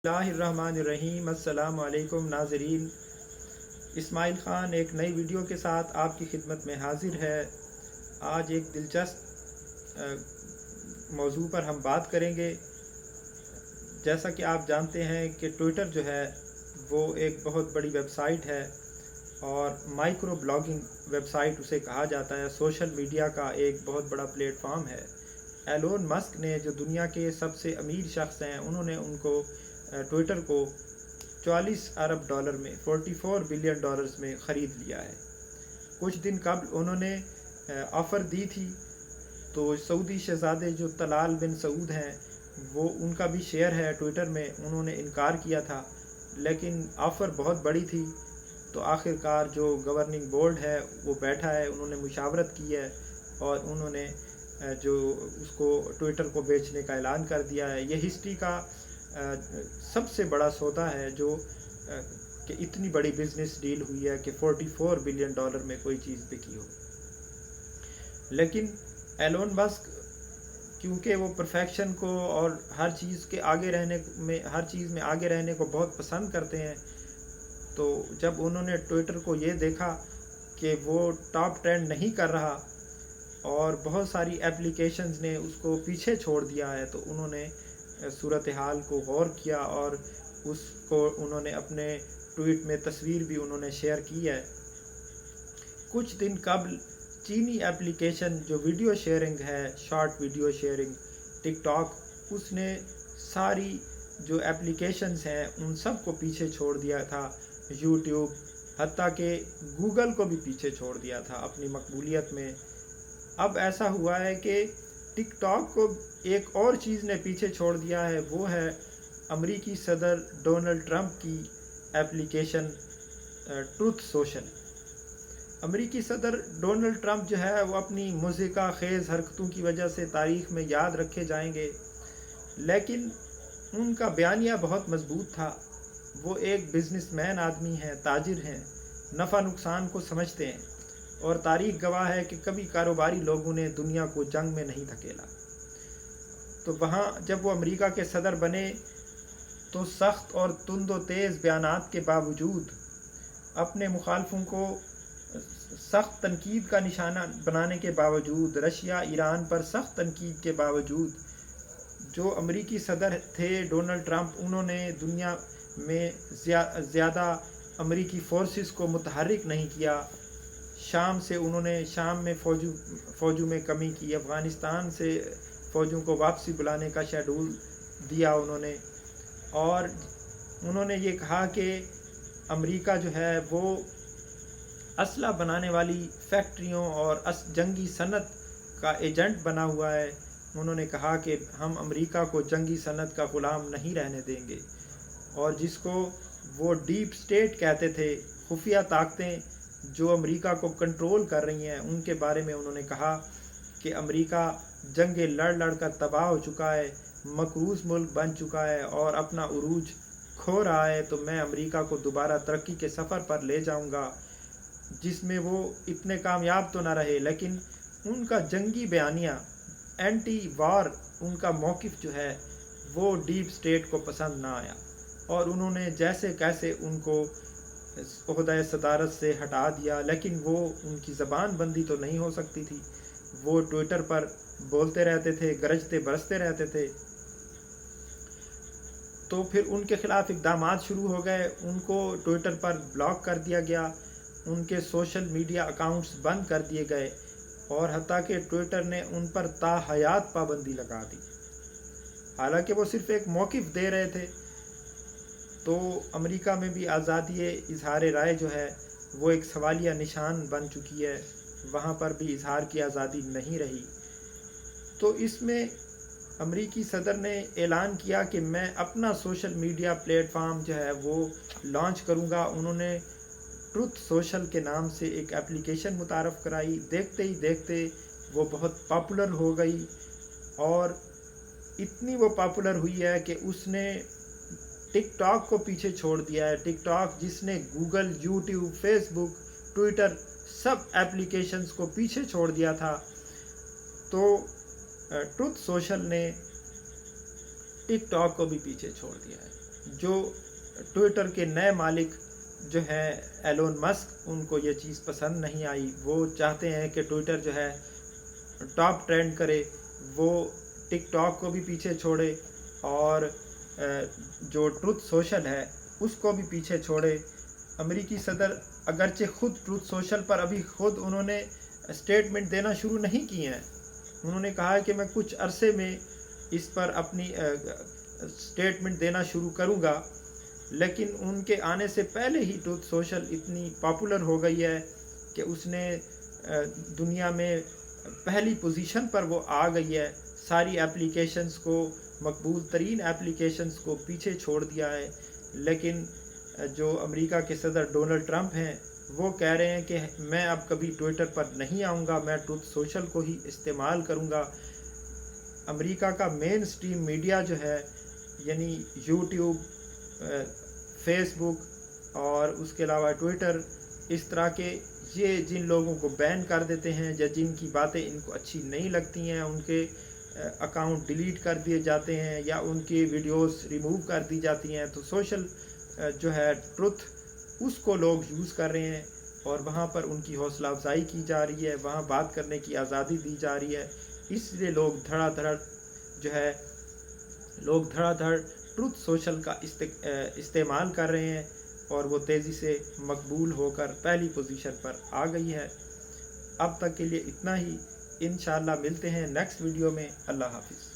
बिस्मिल्लाहिर्रहमानिर्रहीम। अस्सलाम वालेकुम नाज़रीन। इस्माइल ख़ान एक नई वीडियो के साथ आपकी खिदमत में हाज़िर है। आज एक दिलचस्प मौजू पर हम बात करेंगे। जैसा कि आप जानते हैं कि ट्विटर जो है वो एक बहुत बड़ी वेबसाइट है और माइक्रो ब्लॉगिंग वेबसाइट उसे कहा जाता है। सोशल मीडिया का एक बहुत बड़ा प्लेटफॉर्म है। एलोन मस्क ने, जो दुनिया के सबसे अमीर शख्स हैं, उन्होंने उनको ट्विटर को 44 अरब डॉलर में, 44 बिलियन डॉलर्स में ख़रीद लिया है। कुछ दिन कबल उन्होंने ऑफ़र दी थी, तो सऊदी शहज़ादे जो तलाल बिन सऊद हैं, वो उनका भी शेयर है ट्विटर में। उन्होंने इनकार किया था, लेकिन ऑफ़र बहुत बड़ी थी, तो आखिरकार जो गवर्निंग बोर्ड है वो बैठा है, उन्होंने मुशावरत की है और उन्होंने जो उसको ट्विटर को बेचने का ऐलान कर दिया है। ये हिस्ट्री का सबसे बड़ा सौदा है जो कि इतनी बड़ी बिजनेस डील हुई है कि 44 बिलियन डॉलर में कोई चीज़ बिकी हो। लेकिन एलोन मस्क, क्योंकि वो परफेक्शन को और हर चीज़ में आगे रहने को बहुत पसंद करते हैं, तो जब उन्होंने ट्विटर को ये देखा कि वो टॉप ट्रेंड नहीं कर रहा और बहुत सारी एप्लीकेशंस ने उसको पीछे छोड़ दिया है, तो उन्होंने सूरत हाल को गौर किया और उसको उन्होंने अपने ट्वीट में तस्वीर भी उन्होंने शेयर की है। कुछ दिन कबल चीनी एप्लीकेशन जो वीडियो शेयरिंग है, शॉर्ट वीडियो शेयरिंग, टिकटॉक, उसने सारी जो एप्लीकेशंस हैं उन सब को पीछे छोड़ दिया था। यूट्यूब, हत्ता कि गूगल को भी पीछे छोड़ दिया था अपनी मकबूलियत में। अब ऐसा हुआ है कि टिकटॉक को एक और चीज़ ने पीछे छोड़ दिया है, वो है अमरीकी सदर डोनाल्ड ट्रंप की एप्लीकेशन ट्रूथ सोशल। अमरीकी सदर डोनाल्ड ट्रंप जो है वो अपनी मुज़िका खेज़ हरकतों की वजह से तारीख़ में याद रखे जाएंगे, लेकिन उनका बयानिया बहुत मजबूत था। वो एक बिजनेसमैन आदमी हैं, ताजिर हैं, नफ़ा नुकसान को समझते हैं और तारीख़ गवाह है कि कभी कारोबारी लोगों ने दुनिया को जंग में नहीं धकेला। तो वहाँ जब वो अमेरिका के सदर बने, तो सख्त और तुंद व तेज़ बयानात के बावजूद, अपने मुखालफों को सख्त तनकीद का निशाना बनाने के बावजूद, रशिया ईरान पर सख्त तनकीद के बावजूद, जो अमेरिकी सदर थे डोनाल्ड ट्रंप, उन्होंने दुनिया में ज़्यादा अमेरिकी फोर्सेस को मुतहर्रिक नहीं किया। शाम से उन्होंने शाम में फ़ौजों में कमी की, अफ़गानिस्तान से फ़ौजों को वापसी बुलाने का शेड्यूल दिया उन्होंने, और उन्होंने ये कहा कि अमेरिका जो है वो असला बनाने वाली फैक्ट्रियों और जंगी सनत का एजेंट बना हुआ है। उन्होंने कहा कि हम अमेरिका को जंगी सनत का ग़ुलाम नहीं रहने देंगे, और जिसको वो डीप स्टेट कहते थे, खुफिया ताकतें जो अमेरिका को कंट्रोल कर रही हैं, उनके बारे में उन्होंने कहा कि अमेरिका जंगे लड़ कर तबाह हो चुका है, मकरूज़ मुल्क बन चुका है और अपना उरूज खो रहा है। तो मैं अमेरिका को दोबारा तरक्की के सफ़र पर ले जाऊंगा, जिसमें वो इतने कामयाब तो ना रहे, लेकिन उनका जंगी बयानिया, एंटी वार उनका मौक़िफ़ जो है वो डीप स्टेट को पसंद ना आया, और उन्होंने जैसे कैसे उनको ओहदा सदारत से हटा दिया। लेकिन वो, उनकी ज़बान बंदी तो नहीं हो सकती थी, वो ट्विटर पर बोलते रहते थे, गरजते बरसते रहते थे। तो फिर उनके ख़िलाफ़ इक़दामात शुरू हो गए, उनको ट्विटर पर ब्लॉक कर दिया गया, उनके सोशल मीडिया अकाउंट्स बंद कर दिए गए, और हत्ता कि ट्विटर ने उन पर ताहयात पाबंदी लगा दी। हालांकि वो सिर्फ़ एक मौक़िफ़ दे रहे थे। तो अमेरिका में भी आज़ादी इजहार राय जो है वो एक सवालिया निशान बन चुकी है, वहाँ पर भी इजहार की आज़ादी नहीं रही। तो इसमें अमेरिकी सदर ने ऐलान किया कि मैं अपना सोशल मीडिया प्लेटफॉर्म जो है वो लॉन्च करूँगा। उन्होंने ट्रूथ सोशल के नाम से एक एप्लीकेशन मुतारफ़ कराई। देखते ही देखते वो बहुत पॉपुलर हो गई, और इतनी वो पॉपुलर हुई है कि उसने टिकटॉक को पीछे छोड़ दिया है। टिकटॉक जिसने गूगल, यूट्यूब, फेसबुक, ट्विटर सब एप्लीकेशंस को पीछे छोड़ दिया था, तो ट्रूथ सोशल ने टिकटॉक को भी पीछे छोड़ दिया है। جو ٹویٹر کے نئے مالک جو ہیں ایلون مسک، ان کو یہ چیز پسند نہیں آئی۔ وہ چاہتے ہیں کہ ٹویٹر جو ہے ٹاپ ٹرینڈ کرے، وہ ٹک ٹاک کو بھی پیچھے چھوڑے، اور جو ٹروتھ سوشل ہے اس کو بھی پیچھے چھوڑے۔ امریکی صدر اگرچہ خود ٹروتھ سوشل پر ابھی خود انہوں نے اسٹیٹمنٹ دینا شروع نہیں کی ہیں، انہوں نے کہا ہے کہ میں کچھ عرصے میں اس پر اپنی اسٹیٹمنٹ دینا شروع کروں گا، لیکن ان کے آنے سے پہلے ہی ٹروتھ سوشل اتنی پاپولر ہو گئی ہے کہ اس نے دنیا میں پہلی پوزیشن پر وہ آ گئی ہے، ساری اپلیکیشنز کو، مقبول ترین اپلیکیشنز کو پیچھے چھوڑ دیا ہے۔ لیکن جو امریکہ کے صدر ڈونلڈ ٹرمپ ہیں وہ کہہ رہے ہیں کہ میں اب کبھی ٹویٹر پر نہیں آؤں گا، میں ٹروتھ سوشل کو ہی استعمال کروں گا۔ امریکہ کا مین سٹریم میڈیا جو ہے، یعنی یوٹیوب، فیس بک اور اس کے علاوہ ٹویٹر، اس طرح کے یہ جن لوگوں کو بین کر دیتے ہیں یا جن کی باتیں ان کو اچھی نہیں لگتی ہیں، ان کے اکاؤنٹ ڈیلیٹ کر دیے جاتے ہیں یا ان کی ویڈیوز ریموو کر دی جاتی ہیں، تو سوشل جو ہے ٹروتھ اس کو لوگ یوز کر رہے ہیں اور وہاں پر ان کی حوصلہ افزائی کی جا رہی ہے، وہاں بات کرنے کی آزادی دی جا رہی ہے۔ اس لیے لوگ دھڑا دھڑ ٹروتھ سوشل کا استعمال کر رہے ہیں اور وہ تیزی سے مقبول ہو کر پہلی پوزیشن پر آ گئی ہے۔ اب تک کے لیے اتنا ہی، انشاءاللہ ملتے ہیں نیکسٹ ویڈیو میں۔ اللہ حافظ۔